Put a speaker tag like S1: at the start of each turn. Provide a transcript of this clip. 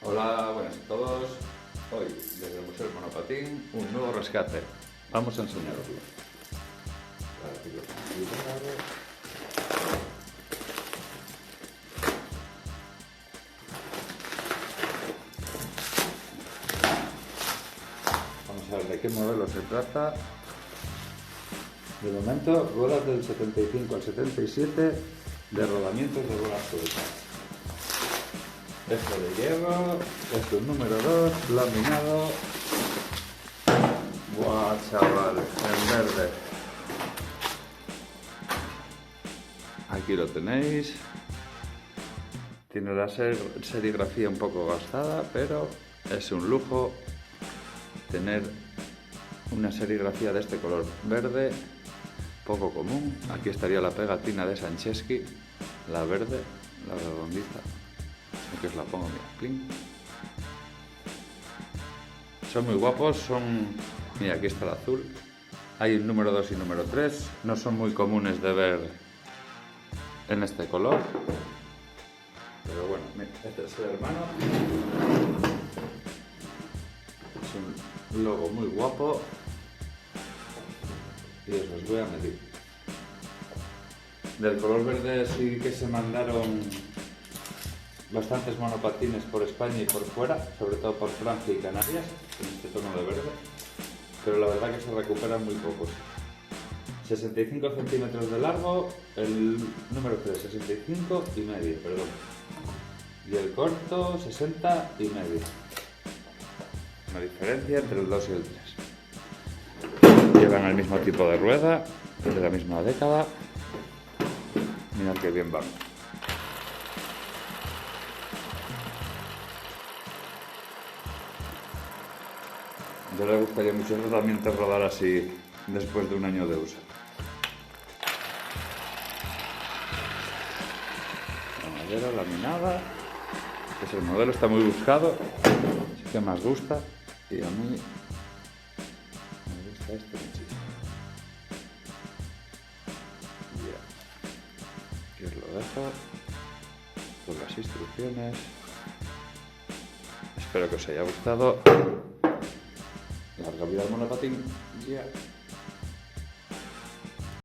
S1: Hola, buenas a todos. Hoy, desde el Museo del Monopatín, un nuevo rescate. Vamos a enseñaroslo. Vamos a ver de qué modelo se trata. De momento, ruedas del 75 al 77 de rodamientos de bolas sueltas. Esto de hierro, esto es número 2, laminado. ¡Guau, chaval! En verde. Aquí lo tenéis. Tiene la serigrafía un poco gastada, pero es un lujo tener una serigrafía de este color verde, poco común. Aquí estaría la pegatina de Sancheski, la verde, la redondita. Aquí os la pongo, mira, clink. Son muy guapos, mira, aquí está el azul. Hay un número 2 y número 3, no son muy comunes de ver en este color. Pero bueno, mira, este es el hermano. Es un logo muy guapo. Y os los voy a medir. Del color verde sí que se mandaron bastantes monopatines por España y por fuera, sobre todo por Francia y Canarias, en este tono de verde, pero la verdad que se recuperan muy pocos. 65 centímetros de largo, el número 3, 65 y medio, perdón. Y el corto, 60 y medio. Una diferencia entre el 2 y el 3. Llevan el mismo tipo de rueda, de la misma década. Mirad qué bien van. Yo le gustaría mucho realmente rodar así después de un año de uso. La madera laminada. Pues el modelo está muy buscado. Sí que más gusta. Y a mí me gusta este muchísimo. Ya. Aquí os lo dejo con las instrucciones. Espero que os haya gustado. Larga vida al monopatín. Yeah.